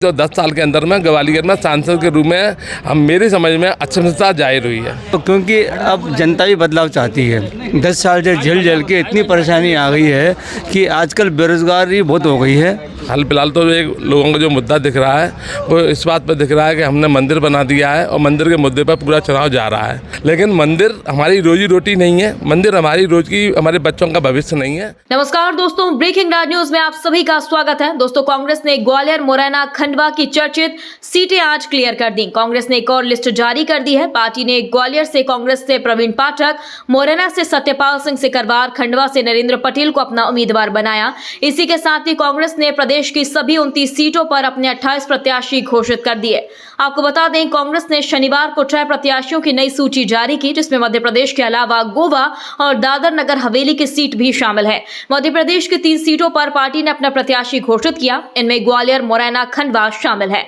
जो 10 साल के अंदर में ग्वालियर में सांसद के रूप में हम मेरी समझ में अच्छी जाहिर हुई है। तो क्योंकि अब जनता भी बदलाव चाहती है। 10 साल से झेल के इतनी परेशानी आ गई है कि आजकल बेरोजगारी बहुत हो गई है। हाल फिलहाल तो एक लोगों का जो मुद्दा दिख रहा है वो इस बात पर दिख रहा है कि हमने मंदिर बना दिया है और मंदिर के मुद्दे पर पूरा चुनाव जा रहा है, लेकिन मंदिर हमारी रोजी रोटी नहीं है, मंदिर हमारी रोज की हमारे बच्चों का भविष्य नहीं है। नमस्कार दोस्तों, ब्रेकिंग राज न्यूज में आप सभी का स्वागत है। दोस्तों, कांग्रेस ने ग्वालियर, मुरैना, खंडवा की चर्चित सीटें आज क्लियर कर दी। कांग्रेस ने एक और लिस्ट जारी कर दी है। पार्टी ने ग्वालियर से कांग्रेस से प्रवीण पाठक, मुरैना से सत्यपाल सिंह सिकरवार, खंडवा से नरेंद्र पटेल को अपना उम्मीदवार बनाया। इसी के साथ ही कांग्रेस ने प्रदेश की सभी 29 सीटों पर अपने 28 प्रत्याशी घोषित कर दिए। आपको बता दें, कांग्रेस ने शनिवार को 6 प्रत्याशियों की नई सूची जारी की, जिसमें मध्य प्रदेश के अलावा गोवा और दादर नगर हवेली की सीट भी शामिल है। मध्य प्रदेश की 3 सीटों पर पार्टी ने अपना प्रत्याशी घोषित किया। इनमें ग्वालियर, मुरैना, खंडवा शामिल है।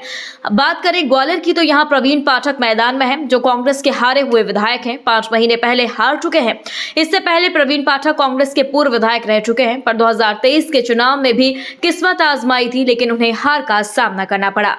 बात करें ग्वालियर की तो यहाँ प्रवीण पाठक मैदान में है, जो कांग्रेस के हारे हुए विधायक हैं। 5 महीने पहले हार चुके हैं। इससे पहले प्रवीण पाठक कांग्रेस के पूर्व विधायक रह चुके हैं, पर 2023 के चुनाव में भी किस्मत आजमाई थी, लेकिन उन्हें हार का सामना करना पड़ा।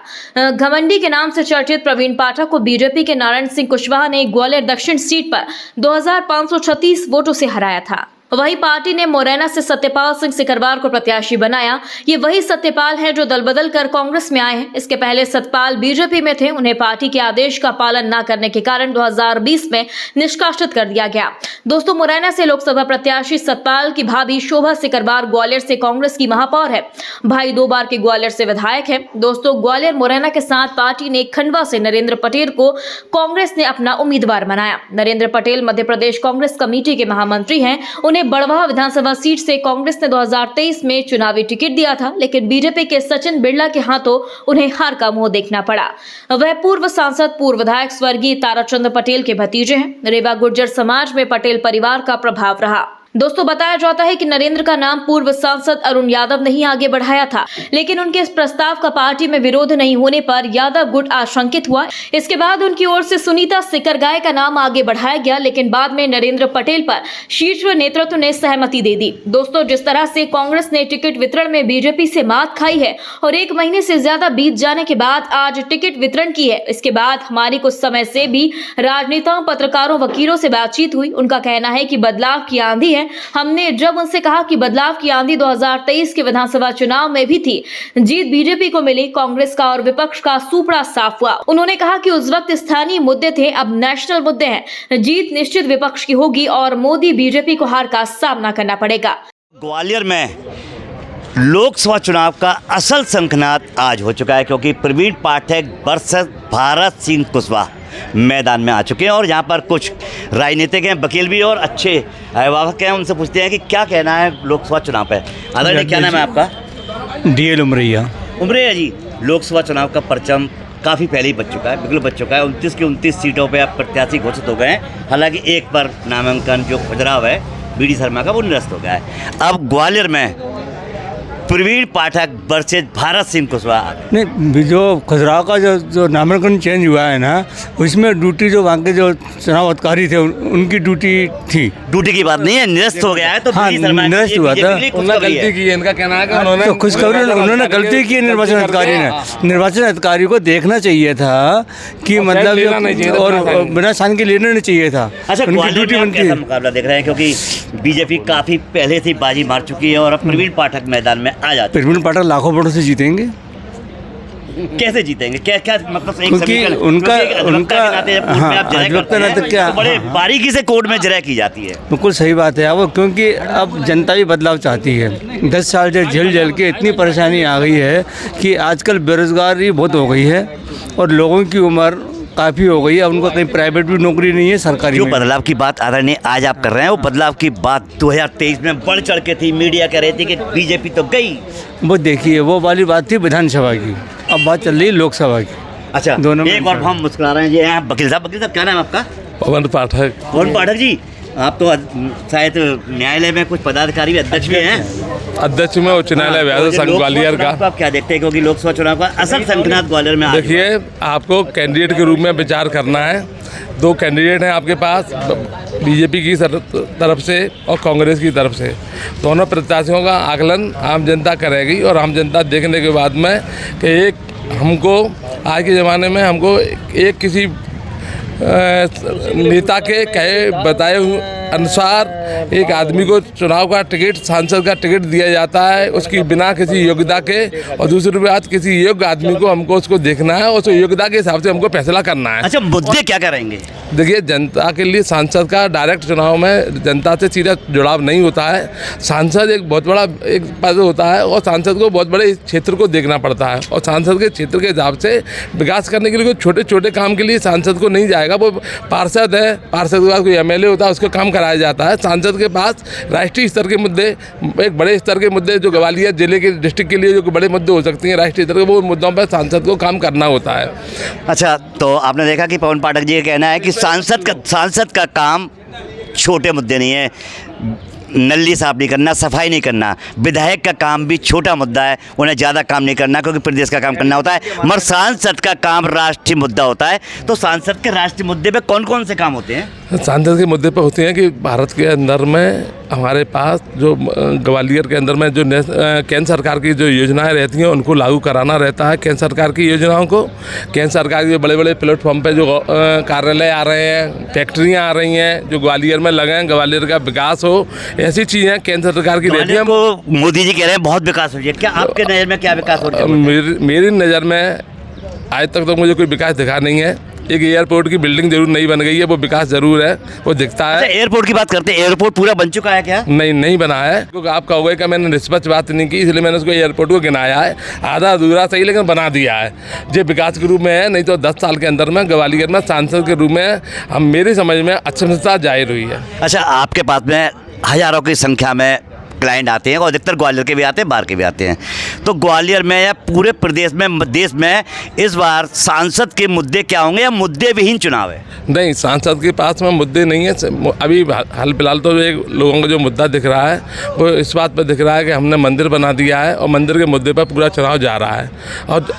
घमंडी के नाम से चर्चित प्रवीण पाठक को बीजेपी के नारायण सिंह कुशवाहा ने ग्वालियर दक्षिण सीट पर 2536 वोटों से हराया था। वही पार्टी ने मुरैना से सत्यपाल सिंह सिकरवार को प्रत्याशी बनाया। ये वही सत्यपाल हैं जो दल बदल कर कांग्रेस में आए हैं। इसके पहले सत्यपाल बीजेपी में थे। उन्हें पार्टी के आदेश का पालन न करने के कारण 2020 में निष्कासित कर दिया गया। दोस्तों, मुरैना से लोकसभा प्रत्याशी सत्यपाल की भाभी शोभा सिकरवार ग्वालियर से कांग्रेस की महापौर है। भाई 2 बार के ग्वालियर से विधायक है। दोस्तों, ग्वालियर मुरैना के साथ पार्टी ने खंडवा से नरेंद्र पटेल को कांग्रेस ने अपना उम्मीदवार बनाया। नरेंद्र पटेल मध्य प्रदेश कांग्रेस कमेटी के महामंत्री हैं। उन्हें बड़वाह विधानसभा सीट से कांग्रेस ने 2023 में चुनावी टिकट दिया था, लेकिन बीजेपी के सचिन बिरला के हाथों उन्हें हार का मुंह देखना पड़ा। वह पूर्व सांसद, पूर्व विधायक स्वर्गीय ताराचंद पटेल के भतीजे हैं। रेवा गुर्जर समाज में पटेल परिवार का प्रभाव रहा। दोस्तों, बताया जाता है कि नरेंद्र का नाम पूर्व सांसद अरुण यादव नहीं आगे बढ़ाया था, लेकिन उनके इस प्रस्ताव का पार्टी में विरोध नहीं होने पर यादव गुट आशंकित हुआ। इसके बाद उनकी ओर से सुनीता सिकरगाय का नाम आगे बढ़ाया गया, लेकिन बाद में नरेंद्र पटेल पर शीर्ष नेतृत्व ने सहमति दे दी। दोस्तों, जिस तरह से कांग्रेस ने टिकट वितरण में बीजेपी से मात खाई है और 1 महीने से ज्यादा बीत जाने के बाद आज टिकट वितरण की है, इसके बाद हमारी कुछ समय से भी राजनेताओं, पत्रकारों, वकीलों से बातचीत हुई। उनका कहना है कि बदलाव की आंधी है। हमने जब उनसे कहा कि बदलाव की आंधी 2023 के विधानसभा चुनाव में भी थी, जीत बीजेपी को मिली, कांग्रेस का और विपक्ष का सुपड़ा साफ हुआ। उन्होंने कहा कि उस वक्त स्थानीय मुद्दे थे, अब नेशनल मुद्दे हैं। जीत निश्चित विपक्ष की होगी और मोदी बीजेपी को हार का सामना करना पड़ेगा। ग्वालियर में लोकसभा चुनाव का असल शंखनाद आज हो चुका है, क्योंकि प्रवीण पाठक वर्सेस भारत सिंह कुशवाहा मैदान में आ चुके हैं और यहाँ पर कुछ राजनीतिक हैं, वकील भी और अच्छे अभिभावक हैं। उनसे पूछते हैं कि क्या कहना है लोकसभा चुनाव पे। आदरणीय, क्या नाम है आपका? DL उमरैया। उमरैया जी, लोकसभा चुनाव का परचम काफ़ी पहले ही बच चुका है, बिल्कुल बच चुका है। 29 की 29 सीटों पर आप प्रत्याशी घोषित हो गए हैं। हालांकि एक पर नामांकन जो खुजराव है BD शर्मा का, वो निरस्त हो गया है। अब ग्वालियर में प्रवीण पाठक वर्सेस भारत सिंह कुशवाहा। नहीं, जो खजुराहो का जो नामांकन चेंज हुआ है ना, उसमें ड्यूटी जो वहाँ के जो चुनाव अधिकारी थे उनकी ड्यूटी थी। ड्यूटी की बात नहीं है, निरस्त हो गया है। तो हाँ, निरस्त हुआ था। उन्होंने गलती की है, इनका कहना है कि उन्होंने तो खुशखबरी उन्होंने गलती की। निर्वाचन अधिकारी ने, निर्वाचन अधिकारी को देखना चाहिए था कि मतलब और बिना साइन के लेना नहीं चाहिए था। अच्छा, ड्यूटी कैसा मुकाबला देख रहे हैं, क्योंकि बीजेपी काफी पहले से बाजी मार चुकी है और अब प्रवीण पाठक मैदान में आ जाते हैं। प्रवीण पाठक लाखों वोटों से जीतेंगे। कैसे जीतेंगे? क्या क्या मतलब? क्योंकि उनका क्या बड़े बारीकी से कोर्ट में जरा की जाती है। बिल्कुल सही बात है वो, क्योंकि अब जनता भी बदलाव चाहती है। 10 साल से झेल के इतनी परेशानी आ गई है कि आजकल बेरोजगारी बहुत हो गई है और लोगों की उम्र काफ़ी हो गई है। उनको कहीं प्राइवेट भी नौकरी नहीं है, सरकारी। जो बदलाव की बात आदरणीय आज आप कर रहे हैं, वो बदलाव की बात 2023 में बढ़ चढ़ के थी। मीडिया कह रही थी कि बीजेपी तो गई। वो देखिए, वो वाली बात थी विधानसभा की, अब बात चल रही है लोकसभा की। अच्छा, दोनों एक और हम मुस्कुरा रहे हैं। ये हैं वकील साहब। वकील साहब, क्या नाम है आपका? पवन पाठक। पवन पाठक जी, आप तो शायद न्यायालय में कुछ पदाधिकारी अध्यक्ष भी हैं। अध्यक्ष में उच्च न्यायालय व्यास संघ ग्वालियर का। आप क्या देखते हैं, क्योंकि लोकसभा चुनाव का असल शंखनाद ग्वालियर में? देखिए, आपको कैंडिडेट के रूप में विचार करना है। 2 कैंडिडेट हैं आपके पास, बीजेपी की तरफ से और कांग्रेस की तरफ से। दोनों प्रत्याशियों का आकलन आम जनता करेगी और आम जनता देखने के बाद में कि एक हमको आज के ज़माने में हमको एक किसी नेता के कहे बताए अनुसार एक आदमी को चुनाव का टिकट, सांसद का टिकट दिया जाता है उसकी बिना किसी योग्यता के, और दूसरी बात किसी योग्य आदमी को हमको उसको देखना है और उस योग्यता के हिसाब से हमको फैसला करना है। अच्छा, मुद्दे क्या करेंगे? देखिए, जनता के लिए सांसद का डायरेक्ट चुनाव में जनता से सीधा जुड़ाव नहीं होता है। सांसद एक बहुत बड़ा एक पद होता है और सांसद को बहुत बड़े क्षेत्र को देखना पड़ता है, और सांसद के क्षेत्र के हिसाब से विकास करने के लिए कोई छोटे छोटे काम के लिए सांसद को नहीं जाएगा। वो पार्षद है, पार्षद के पास कोई एमएलए होता है, उसको काम कराया जाता है। सांसद के पास राष्ट्रीय स्तर के मुद्दे, एक बड़े स्तर के मुद्दे जो ग्वालियर जिले के डिस्ट्रिक्ट के लिए जो बड़े मुद्दे हो सकते हैं राष्ट्रीय स्तर के, वो मुद्दों पर सांसद को काम करना होता है। अच्छा, तो आपने देखा कि पवन पाठक जी का कहना है कि सांसद का काम छोटे मुद्दे नहीं है, नल्ली साफ नहीं करना, सफाई नहीं करना। विधायक का काम भी छोटा मुद्दा है, उन्हें ज़्यादा काम नहीं करना क्योंकि प्रदेश का काम करना होता है, मगर सांसद का काम राष्ट्रीय मुद्दा होता है। तो सांसद के राष्ट्रीय मुद्दे पे कौन कौन से काम होते हैं? सांसद के मुद्दे पर होते हैं कि भारत के अंदर में हमारे पास जो ग्वालियर के अंदर में जो केंद्र सरकार की जो योजनाएं रहती हैं उनको लागू कराना रहता है। केंद्र सरकार की योजनाओं को, केंद्र सरकार के बड़े बड़े प्लेटफॉर्म पे जो कार्यालय आ रहे हैं, फैक्ट्रियां आ रही हैं जो ग्वालियर में लगे हैं, ग्वालियर का विकास हो, ऐसी चीज़ें केंद्र सरकार की रहती हैं। को मोदी जी कह रहे हैं बहुत विकास हो रही है, क्या आपके नज़र में क्या विकास हो रहा है? मेरी नज़र में आज तक तो मुझे कोई विकास दिखा नहीं है। एक एयरपोर्ट की बिल्डिंग जरूर नहीं बन गई है, वो विकास जरूर है, वो दिखता है। अच्छा, एयरपोर्ट की बात करते हैं, एयरपोर्ट पूरा बन चुका है क्या? नहीं बना है, क्योंकि आप कहोगे कि मैंने निष्पक्ष बात नहीं की इसलिए मैंने उसको एयरपोर्ट को गिनाया है। आधा अधूरा सही लेकिन बना दिया है, जो विकास के रूप में है। नहीं तो 10 साल के अंदर में ग्वालियर में सांसद के रूप में हम मेरी समझ में अक्षमता जाहिर हुई है। अच्छा, आपके पास में हज़ारों की संख्या में क्लाइंट आते हैं और अधिकतर ग्वालियर के भी आते हैं, बाहर के भी आते हैं। तो ग्वालियर में या पूरे प्रदेश में, देश में इस बार सांसद के मुद्दे क्या होंगे या मुद्दे विहीन चुनाव है? नहीं, सांसद के पास में मुद्दे नहीं है। अभी हाल फिलहाल तो एक लोगों का जो मुद्दा दिख रहा है वो इस बात पर दिख रहा है कि हमने मंदिर बना दिया है और मंदिर के मुद्दे पर पूरा चुनाव जा रहा है,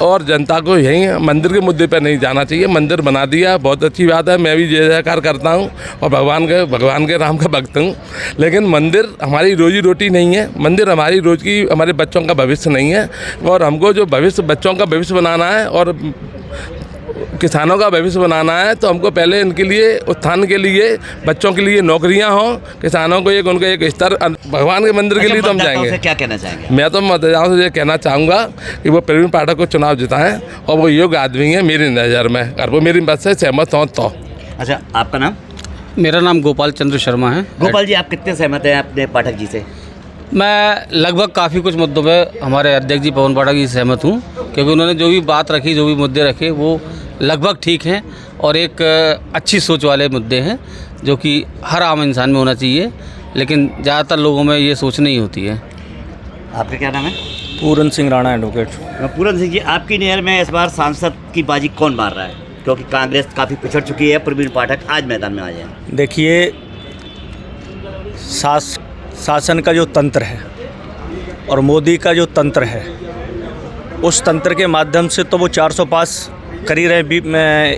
और जनता को यही मंदिर के मुद्दे पर नहीं जाना चाहिए। मंदिर बना दिया, बहुत अच्छी बात है, मैं भी जय जयकार करता हूँ और भगवान के राम का भक्त हूँ, लेकिन मंदिर हमारी रोजी रोटी नहीं है। मंदिर हमारी रोज की, हमारे बच्चों का भविष्य नहीं है, और हमको जो भविष्य, बच्चों का भविष्य बनाना है और किसानों का भविष्य बनाना है, तो हमको पहले इनके लिए, उत्थान के लिए, बच्चों के लिए नौकरियां हों, किसानों को उनका एक स्तर, भगवान के मंदिर के लिए तो हम जाएंगे। क्या कहना चाहेंगे? मैं तो मतदाताओं से ये कहना चाहूँगा कि वो प्रवीण पाठक को चुनाव जिताएं और वो योग्य आदमी है मेरी नज़र में, और वो मेरी बात से सहमत हों तो। अच्छा, आपका नाम? मेरा नाम गोपाल चंद्र शर्मा है। गोपाल जी, आप कितने सहमत हैं अपने पाठक जी से? मैं लगभग काफ़ी कुछ मुद्दों पे हमारे अध्यक्ष जी पवन पाठक जी सहमत हूँ, क्योंकि उन्होंने जो भी बात रखी, जो भी मुद्दे रखे, वो लगभग ठीक हैं और एक अच्छी सोच वाले मुद्दे हैं जो कि हर आम इंसान में होना चाहिए, लेकिन ज़्यादातर लोगों में ये सोच नहीं होती है। आपका क्या नाम है? पूरन सिंह राणा, एडवोकेट। पूरन सिंह जी, आपकी नज़र में इस बार सांसद की बाजी कौन मार रहा है? क्योंकि कांग्रेस काफ़ी पिछड़ चुकी है, प्रवीण पाठक आज मैदान में आ जाए। देखिए, शासन का जो तंत्र है और मोदी का जो तंत्र है, उस तंत्र के माध्यम से तो वो 400 पास कर ही रहे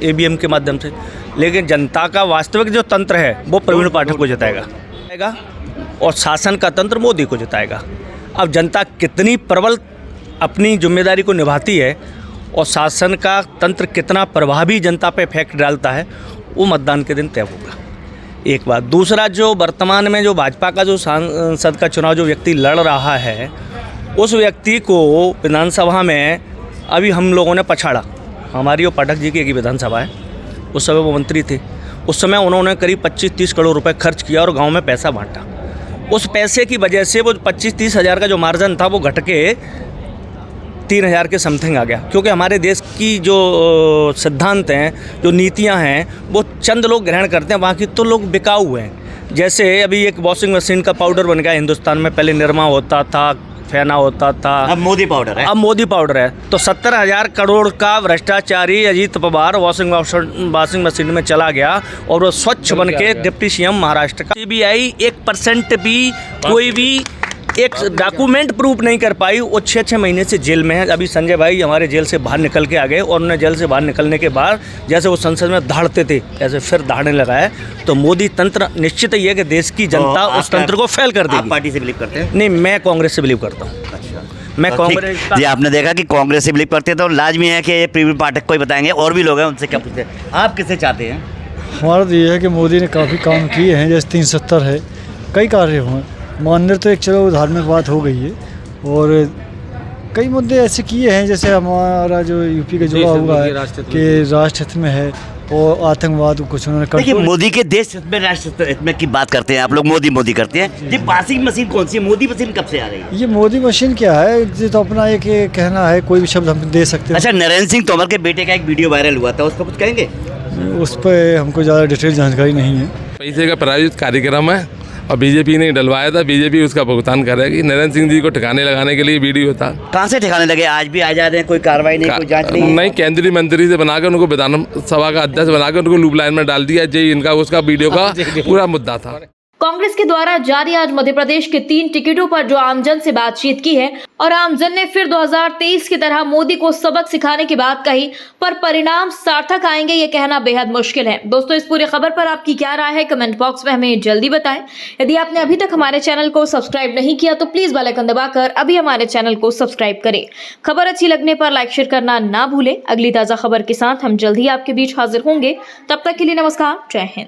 EVM के माध्यम से, लेकिन जनता का वास्तविक जो तंत्र है वो प्रवीण पाठक को जिताएगा और शासन का तंत्र मोदी को जिताएगा। अब जनता कितनी प्रबल अपनी जिम्मेदारी को निभाती है और शासन का तंत्र कितना प्रभावी जनता पे इफेक्ट डालता है, वो मतदान के दिन तय होगा। एक बात। दूसरा, जो वर्तमान में जो भाजपा का जो सांसद का चुनाव जो व्यक्ति लड़ रहा है, उस व्यक्ति को विधानसभा में अभी हम लोगों ने पछाड़ा। हमारी और पाठक जी की एक ही विधानसभा है, उस समय वो मंत्री थे। उस समय उन्होंने करीब 25-30 करोड़ रुपए खर्च किया और गांव में पैसा बांटा। उस पैसे की वजह से वो 25-30 हज़ार का जो मार्जिन था वो घट के 3,000 के समथिंग आ गया, क्योंकि हमारे देश की जो सिद्धांत हैं, जो नीतियां हैं, वो चंद लोग ग्रहण करते हैं, बाकी तो लोग बिकाऊ हैं। जैसे अभी एक वॉशिंग मशीन का पाउडर बन गया हिंदुस्तान में, पहले निरमा होता था, फेना होता था, अब मोदी पाउडर है। अब मोदी पाउडर है। तो 70,000 करोड़ का भ्रष्टाचारी अजीत पवार वॉशिंग मशीन में चला गया और वो स्वच्छ बन के डिप्टी सीएम महाराष्ट्र का। CBI 1% भी कोई भी एक डॉक्यूमेंट प्रूफ नहीं कर पाई, वो 6-6 महीने से जेल में है। अभी संजय भाई हमारे जेल से बाहर निकल के आ गए और उन्हें जेल से बाहर निकलने के बाद जैसे वो संसद में दहाड़ते थे, ऐसे फिर दहाड़ने लगा है। तो मोदी तंत्र निश्चित ही है कि देश की जनता उस तंत्र को फेल कर देगी। आप पार्टी से बिलीव करते हैं? नहीं, मैं कांग्रेस से बिलीव करता हूँ। अच्छा, मैं ठीक। कांग्रेस का जी आपने देखा कि कांग्रेस से बिलीव करते हैं तो लाजमी है कि ये प्रवीण पाठक को ही बताएंगे, और भी लोग हैं उनसे क्या पूछते हैं। आप किसे चाहते हैं? हमारा तो ये है कि मोदी ने काफ़ी काम किए हैं, जैसे 370 है, कई कार्य हुए। माननीय तो एक चलो धार्मिक बात हो गई है, और कई मुद्दे ऐसे किए हैं जैसे हमारा जो यूपी का जुड़ा हुआ है कि राष्ट्र हित में है, और आतंकवाद को कुछ उन्होंने देखिए कंट्रोल। मोदी के देश हित में, राष्ट्र हित में की बात करते हैं आप लोग, मोदी मोदी करते हैं। ये पासिंग मशीन कौन सी है? मोदी मशीन कब से आ गई? ये मोदी मशीन क्या है, ये तो अपना एक ये कहना है, कोई भी शब्द हम दे सकते हैं। अच्छा, नरेंद्र सिंह तोमर के बेटे का एक वीडियो वायरल हुआ था, उस पर कुछ कहेंगे? उस पर हमको ज़्यादा डिटेल जानकारी नहीं है। पैसे का प्रायोजित कार्यक्रम है और बीजेपी ने डलवाया था, बीजेपी उसका भुगतान करेगी। नरेंद्र सिंह जी को ठिकाने लगाने के लिए वीडियो था। कहाँ से ठिकाने लगे? आज भी आ जा रहे हैं, कोई कार्रवाई नहीं, कोई जांच नहीं? नहीं, केंद्रीय मंत्री से बनाकर उनको विधानसभा का अध्यक्ष बनाकर उनको लूप लाइन में डाल दिया। जय इनका उसका वीडियो का पूरा मुद्दा था। कांग्रेस के द्वारा जारी आज मध्य प्रदेश के 3 टिकटों पर जो आमजन से बातचीत की है, और आमजन ने फिर 2023 की तरह मोदी को सबक सिखाने की बात कही, पर परिणाम सार्थक आएंगे ये कहना बेहद मुश्किल है। दोस्तों, इस पूरी खबर पर आपकी क्या राय है कमेंट बॉक्स में हमें जल्दी बताएं। यदि आपने अभी तक हमारे चैनल को सब्सक्राइब नहीं किया तो प्लीज बेल आइकन दबाकर अभी हमारे चैनल को सब्सक्राइब करें। खबर अच्छी लगने पर लाइक शेयर करना ना भूलें। अगली ताजा खबर के साथ हम जल्द ही आपके बीच हाजिर होंगे। तब तक के लिए नमस्कार, जय हिंद।